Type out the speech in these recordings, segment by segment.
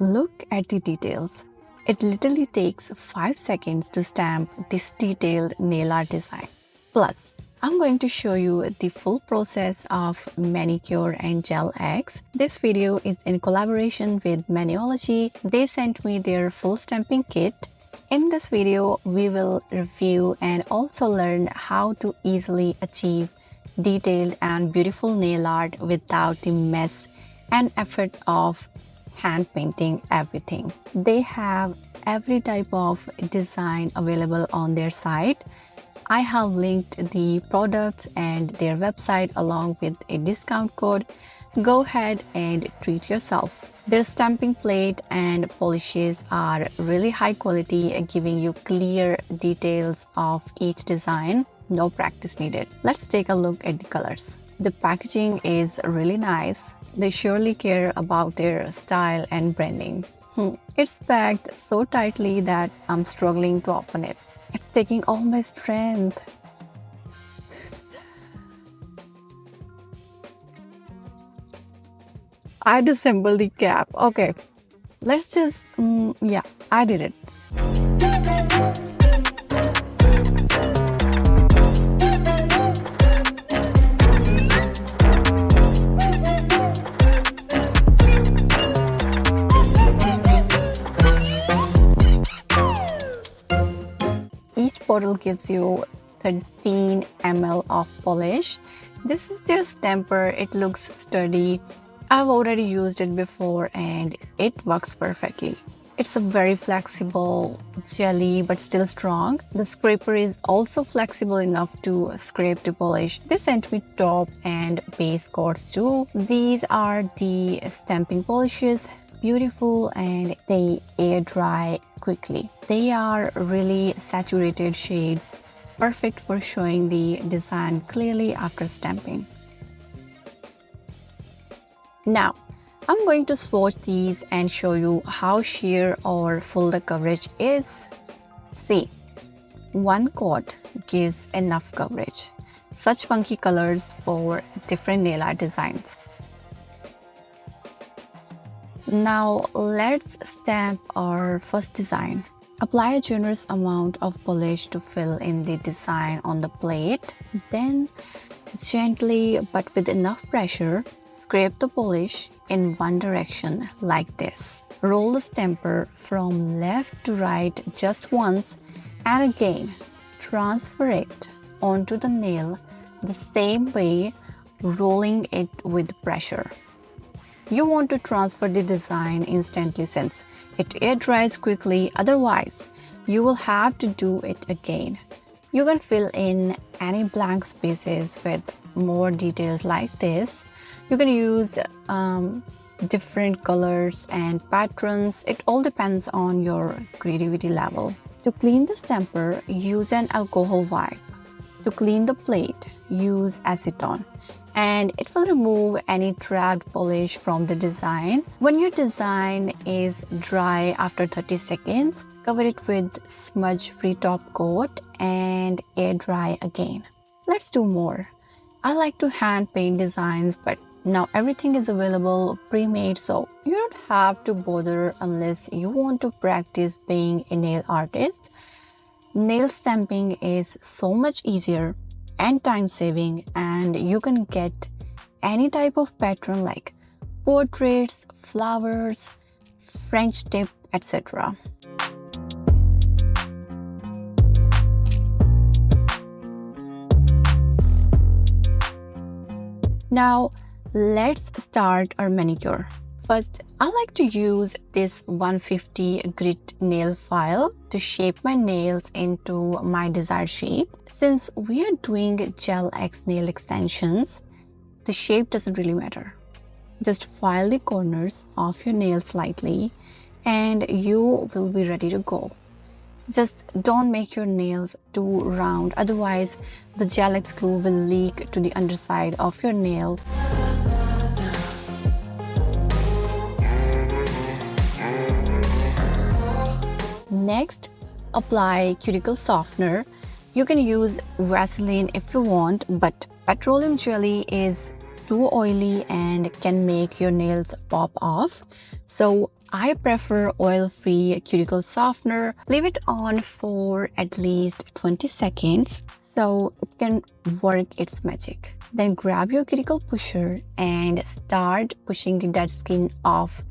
Look at the details. It literally takes 5 seconds to stamp this detailed nail art design. Plus, I'm going to show you the full process of Manicure and Gel X. This video is in collaboration with Maniology. They sent me their full stamping kit. In this video, we will review and also learn how to easily achieve detailed and beautiful nail art without the mess and effort of hand painting everything. They have every type of design available on their site. I have linked the products and their website along with a discount code. Go ahead and treat yourself. Their stamping plate and polishes are really high quality, giving you clear details of each design. No practice needed. Let's take a look at the colors. The packaging is really nice. They surely care about their style and branding. It's packed so tightly that I'm struggling to open it. It's taking all my strength. I disassembled the cap. Okay, let's just, yeah, I did it. Each bottle gives you 13 ml of polish. This is their stamper. It looks sturdy. I've already used it before and it works perfectly. It's a very flexible jelly but still strong. The scraper is also flexible enough to scrape the polish. They sent me top and base coats too. These are the stamping polishes. Beautiful and they air dry quickly. They are really saturated shades, perfect for showing the design clearly after stamping. Now, I'm going to swatch these and show you how sheer or full the coverage is. See, one coat gives enough coverage. Such funky colors for different nail art designs. Now let's stamp our first design. Apply a generous amount of polish to fill in the design on the plate. Then gently but with enough pressure, scrape the polish in one direction like this. Roll the stamper from left to right just once and again transfer it onto the nail the same way, rolling it with pressure. You want to transfer the design instantly since it air dries quickly, otherwise you will have to do it again. You can fill in any blank spaces with more details like this. You can use different colors and patterns. It all depends on your creativity level. To clean the stamper, use an alcohol wipe. To clean the plate, use acetone. And it will remove any trapped polish from the design. When your design is dry after 30 seconds, cover it with smudge-free top coat and air dry again. Let's do more. I like to hand paint designs, but now everything is available pre-made, so you don't have to bother unless you want to practice being a nail artist. Nail stamping is so much easier and time-saving, and you can get any type of pattern like portraits, flowers, French tip, etc. Now let's start our manicure. First, I like to use this 150 grit nail file to shape my nails into my desired shape. Since we are doing Gel X nail extensions, the shape doesn't really matter. Just file the corners of your nails slightly and you will be ready to go. Just don't make your nails too round, otherwise the Gel X glue will leak to the underside of your nail. Next, apply cuticle softener. You can use Vaseline if you want, but petroleum jelly is too oily and can make your nails pop off. So I prefer oil-free cuticle softener. Leave it on for at least 20 seconds so it can work its magic. Then grab your cuticle pusher and start pushing the dead skin off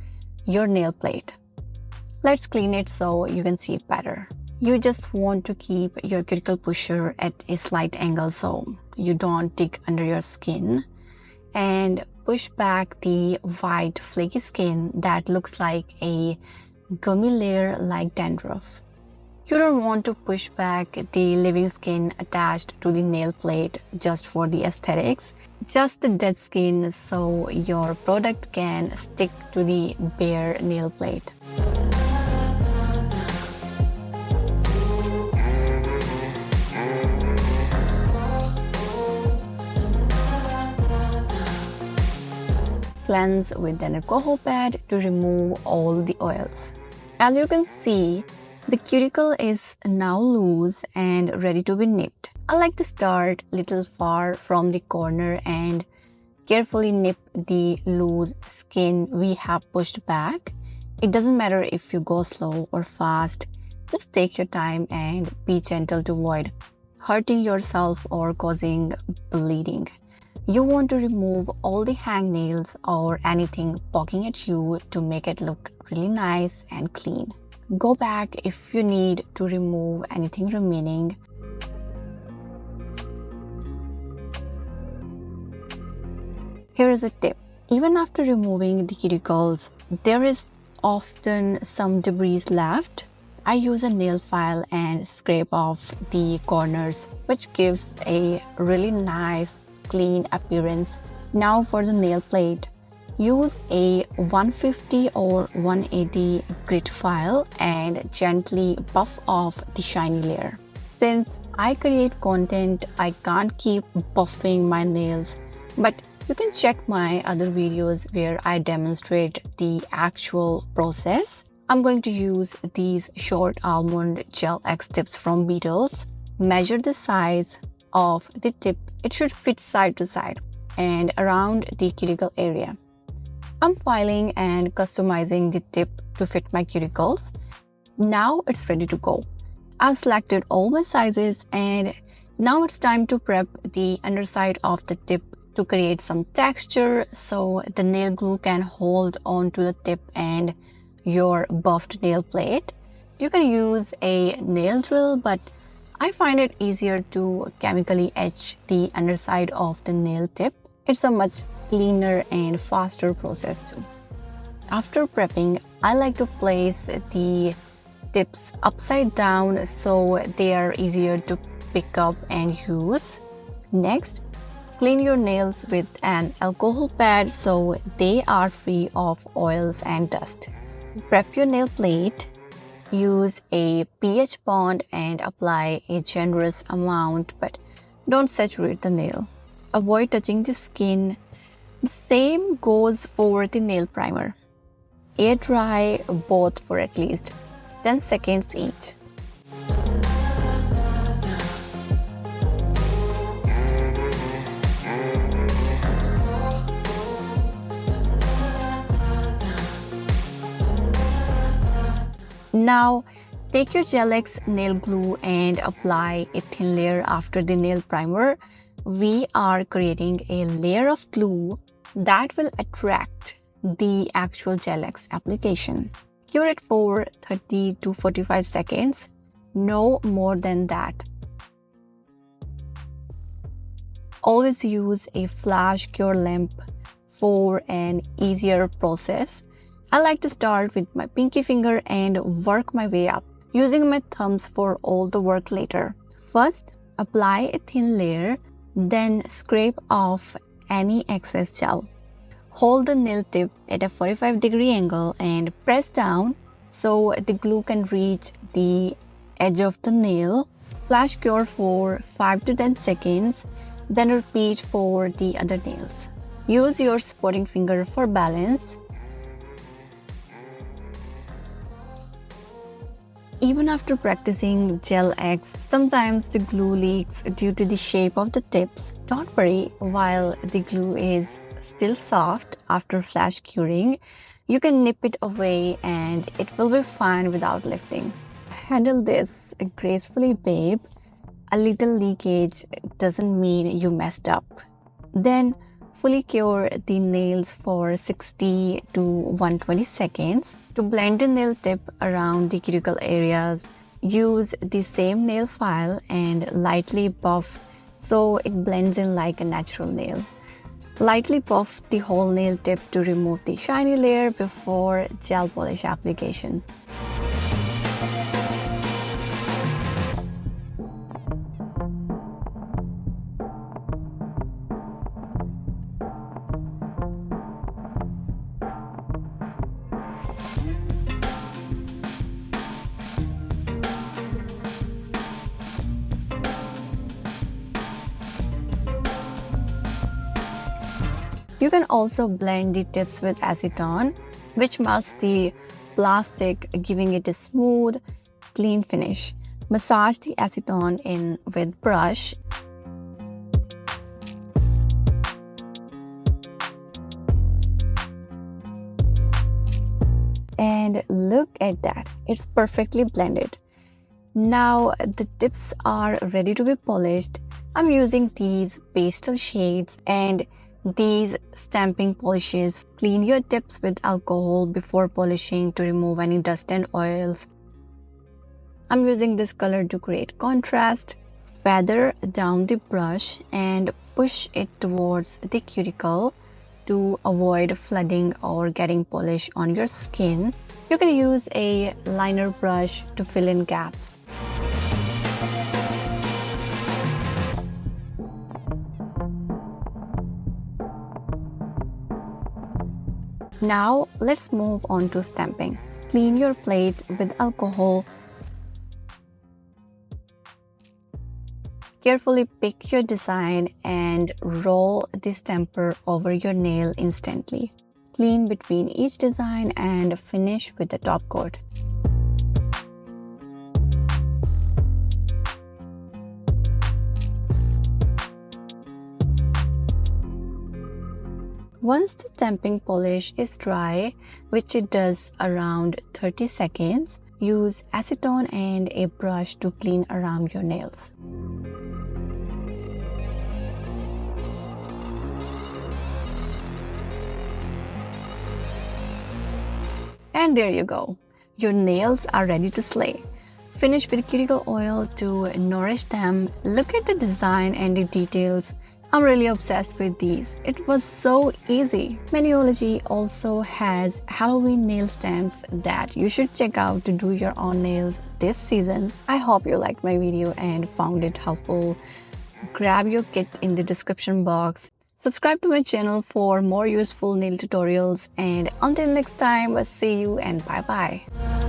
your nail plate. Let's clean it so you can see it better. You just want to keep your cuticle pusher at a slight angle so you don't dig under your skin, and push back the white flaky skin that looks like a gummy layer like dandruff. You don't want to push back the living skin attached to the nail plate just for the aesthetics, just the dead skin so your product can stick to the bare nail plate. Cleanse with an alcohol pad to remove all the oils. As you can see, the cuticle is now loose and ready to be nipped. I like to start a little far from the corner and carefully nip the loose skin we have pushed back. It doesn't matter if you go slow or fast, just take your time and be gentle to avoid hurting yourself or causing bleeding. You want to remove all the hangnails or anything poking at you to make it look really nice and clean. Go back if you need to remove anything remaining. Here is a tip. Even after removing the cuticles, there is often some debris left. I use a nail file and scrape off the corners, which gives a really nice clean appearance. Now for the nail plate, use a 150 or 180 grit file and gently buff off the shiny layer. Since I create content, I can't keep buffing my nails, but you can check my other videos where I demonstrate the actual process. I'm going to use these short almond gel X tips from Beetles. Measure the size of the tip. It should fit side to side and around the cuticle area. I'm filing and customizing the tip to fit my cuticles. Now it's ready to go. I've selected all my sizes and now it's time to prep the underside of the tip to create some texture so the nail glue can hold on to the tip and your buffed nail plate. You can use a nail drill, but I find it easier to chemically etch the underside of the nail tip. It's a much cleaner and faster process too. After prepping, I like to place the tips upside down so they are easier to pick up and use. Next, clean your nails with an alcohol pad so they are free of oils and dust. Prep your nail plate. Use a pH bond and apply a generous amount, but don't saturate the nail. Avoid touching the skin. The same goes for the nail primer. Air dry both for at least 10 seconds each. Now, take your Gel X nail glue and apply a thin layer after the nail primer. We are creating a layer of glue that will attract the actual Gel X application. Cure it for 30 to 45 seconds, no more than that. Always use a flash cure lamp for an easier process. I like to start with my pinky finger and work my way up, using my thumbs for all the work later. First, apply a thin layer, then scrape off any excess gel. Hold the nail tip at a 45-degree angle and press down so the glue can reach the edge of the nail. Flash cure for 5 to 10 seconds, then repeat for the other nails. Use your supporting finger for balance. Even after practicing Gel X, sometimes the glue leaks due to the shape of the tips. Don't worry, while the glue is still soft after flash curing, You can nip it away and it will be fine without lifting. Handle this gracefully, babe. A little leakage doesn't mean you messed up. Then fully cure the nails for 60 to 120 seconds. To blend the nail tip around the cuticle areas, use the same nail file and lightly buff so it blends in like a natural nail. Lightly buff the whole nail tip to remove the shiny layer before gel polish application. You can also blend the tips with acetone, which melts the plastic, giving it a smooth, clean finish. Massage the acetone in with brush. And look at that, it's perfectly blended. Now the tips are ready to be polished. I'm using these pastel shades and these stamping polishes. Clean your tips with alcohol before polishing to remove any dust and oils. I'm using this color to create contrast. Feather down the brush and push it towards the cuticle to avoid flooding or getting polish on your skin. You can use a liner brush to fill in gaps. Now let's move on to stamping. Clean your plate with alcohol. Carefully pick your design and roll the stamper over your nail instantly. Clean between each design and finish with the top coat. Once the stamping polish is dry, which it does around 30 seconds, use acetone and a brush to clean around your nails. And there you go. Your nails are ready to slay. Finish with cuticle oil to nourish them. Look at the design and the details. I'm really obsessed with these. It was so easy. Maniology also has Halloween nail stamps that you should check out to do your own nails this season. I hope you liked my video and found it helpful. Grab your kit in the description box. Subscribe to my channel for more useful nail tutorials, and until next time, see you and bye bye.